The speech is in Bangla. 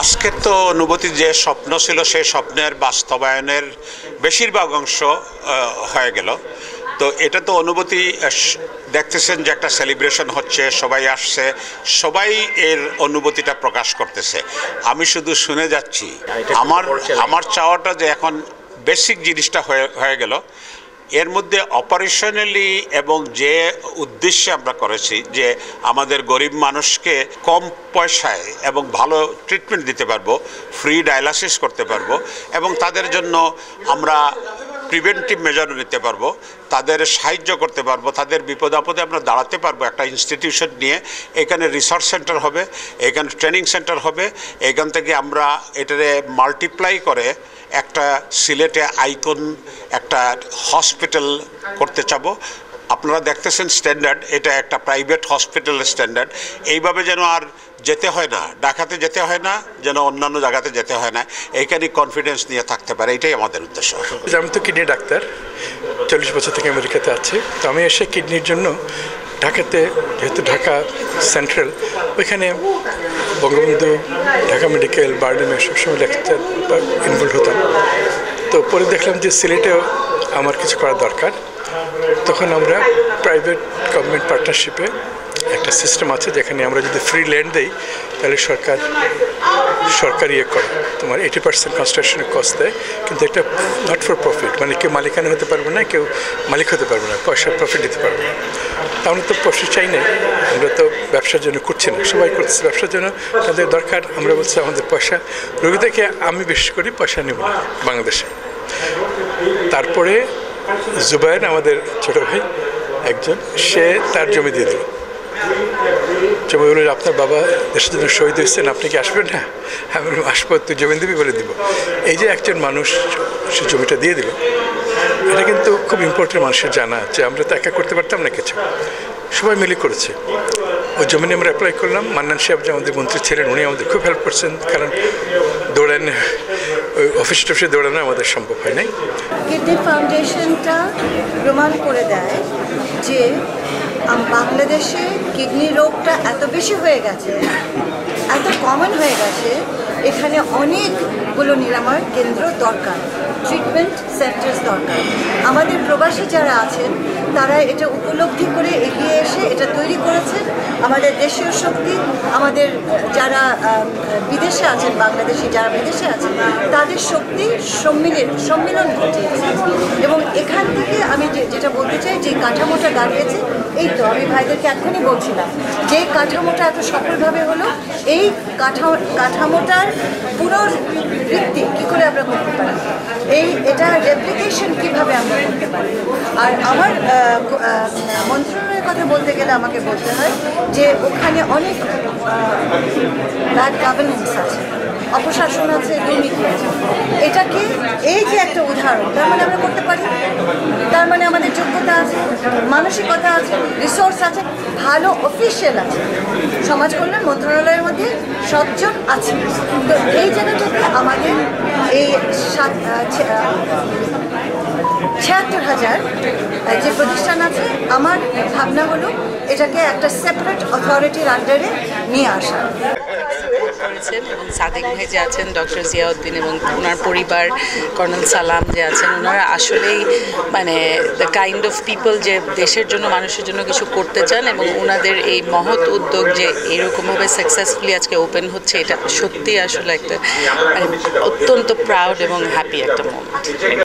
আজকের তো অনুভূতি যে স্বপ্ন ছিল সেই স্বপ্নের বাস্তবায়নের বেশিরভাগ অংশ হয়ে গেল। তো এটা তো অনুভূতি দেখতেছেন যে একটা সেলিব্রেশন হচ্ছে, সবাই আসছে, সবাই এর অনুভূতিটা প্রকাশ করতেছে। আমি শুধু শুনে যাচ্ছি। আমার চাওয়াটা যে এখন বেসিক জিনিসটা হয়ে গেল, এর মধ্যে অপারেশনালি এবং যে উদ্দেশ্যে আমরা করেছি যে আমাদের গরিব মানুষকে কম পয়সায় এবং ভালো ট্রিটমেন্ট দিতে পারবো, ফ্রি ডায়ালাসিস করতে পারবো এবং তাদের জন্য আমরা প্রিভেন্টিভ মেজারও নিতে পারবো, তাদের সাহায্য করতে পারবো, তাদের বিপদ আপদে আমরা দাঁড়াতে পারবো। একটা ইনস্টিটিউশন নিয়ে এখানে রিসার্চ সেন্টার হবে, এখানে ট্রেনিং সেন্টার হবে, এখান থেকে আমরা এটারে মাল্টিপ্লাই করে একটা সিলেটে আইকন একটা হসপিটাল করতে চাবো। আপনারা দেখতেছেন স্ট্যান্ডার্ড, এটা একটা প্রাইভেট হসপিটালের স্ট্যান্ডার্ড। এইভাবে যেন আর যেতে হয় না, ঢাকাতে যেতে হয় না, যেন অন্যান্য জায়গাতে যেতে হয় না, এইখানে কনফিডেন্স নিয়ে থাকতে পারে, এটাই আমাদের উদ্দেশ্য। আমি তো কিডনি ডাক্তার, 40 বছর থেকে আমেরিকাতে আছি। তো আমি এসে কিডনির জন্য ঢাকাতে, যেহেতু ঢাকা সেন্ট্রাল, ওইখানে বঙ্গবন্ধু, ঢাকা মেডিকেল, বার্ডেমে সবসময় লেকচার ইনভলভ হতাম। তো পরে দেখলাম যে সিলেটেও আমার কিছু করা দরকার। তখন আমরা প্রাইভেট গভর্নমেন্ট পার্টনারশিপে একটা সিস্টেম আছে যেখানে আমরা যদি ফ্রি ল্যান্ড দেই তাহলে সরকার ইয়ে করে, তোমার 80% কনস্ট্রাকশনের কস্ট দেয়, কিন্তু এটা নট ফর প্রফিট, মানে কেউ মালিকানা হতে পারবে না, কেউ মালিক হতে পারবে না, পয়সা প্রফিট দিতে পারবে না। আমরা তো প্রফিট চাই না, আমরা তো ব্যবসার জন্য করছি না, সবাই করছে ব্যবসার জন্য, তাদের দরকার। আমরা বলছি আমাদের পয়সা, রোগী থেকে আমি বিশেষ করে পয়সা নেব না বাংলাদেশে। তারপরে জুবায়ের আমাদের ছোটো ভাই একজন, সে তার জমি দিয়ে দিল। জমি বলে, আপনার বাবা দেশের জন্য শহীদ হয়েছেন, আপনি কি আসবেন না? আমি আসবো, তুই জমি দিবি বলে দিব। এই যে একজন মানুষ সে জমিটা দিয়ে দিল, এটা কিন্তু খুব ইম্পর্টেন্ট মানুষের জানা, যে আমরা তো একা করতে পারতাম না কিছু, সবাই মিলে করেছে। ওই জমি আমরা অ্যাপ্লাই করলাম। মান্নান সাহেব যে আমাদের মন্ত্রী ছিলেন, উনি আমাদের খুব হেল্প করছেন, কারণ দৌড়ানো, ওই অফিস টফিসে দৌড়ানো আমাদের সম্ভব হয় নাই। কিডনি ফাউন্ডেশনটা প্রমাণ করে দেয় যে বাংলাদেশে কিডনি রোগটা এত বেশি হয়ে গেছে, এত কমন হয়ে গেছে, এখানে অনেকগুলো নিরাময় কেন্দ্র দরকার, ট্রিটমেন্ট সেন্টার্স দরকার। আমাদের প্রবাসী যারা আছেন তারা এটা উপলব্ধি করে এগিয়ে এসে এটা তৈরি করেছেন। আমাদের দেশীয় শক্তি, আমাদের যারা বিদেশে আছেন, বাংলাদেশি যারা বিদেশে আছেন, তাদের শক্তি সম্মিলন ঘটিয়েছে। এবং এখান থেকে আমি যেটা বলতে চাই, যে কাঠামোটা দাঁড়িয়েছে, এই তো আমি ভাইদেরকে এখনই বলছিলাম, যে কাঠামোটা এত সফলভাবে হলো, এই কাঠামোটার পুনরাবৃত্তি কী করে আমরা করতে পারি, এটা রেপ্লিকেশন কীভাবে আমরা করতে পারি। আর আমার মন্ত্রণালয়ের কথা বলতে গেলে আমাকে বলতে হয় যে ওখানে অনেক ব্যাড গভর্নেন্স আছে, অপশাসন আছে, দুর্নীতি আছে। এটাকে, এই যে একটা উদাহরণ, তার মানে আমরা করতে পারি, তার মানে আমাদের যোগ্যতা আছে, মানসিকতা আছে, রিসোর্স আছে, ভালো অফিসিয়াল আছে, সমাজ কল্যাণ মন্ত্রণালয়ের মধ্যে 7 জন আছে। তো এই জায়গাটাতে আমাদের এই 76,000 যে প্রতিষ্ঠান আছে, আমার ভাবনা হলো এটাকে একটা সেপারেট অথরিটির আন্ডারে নিয়ে আসা। করেছেন এবং সাদিক ভাই যে আছেন, ডক্টর জিয়াউদ্দিন এবং ওনার পরিবার, কর্নেল সালাম যে আছেন, ওনারা আসলেই মানে দ্য কাইন্ড অফ পিপল যে দেশের জন্য, মানুষের জন্য কিছু করতে চান, এবং ওনাদের এই মহৎ উদ্যোগ যে এরকমভাবে সাকসেসফুলি আজকে ওপেন হচ্ছে, এটা সত্যি আসলে একটা অত্যন্ত প্রাউড এবং হ্যাপি একটা মোমেন্ট।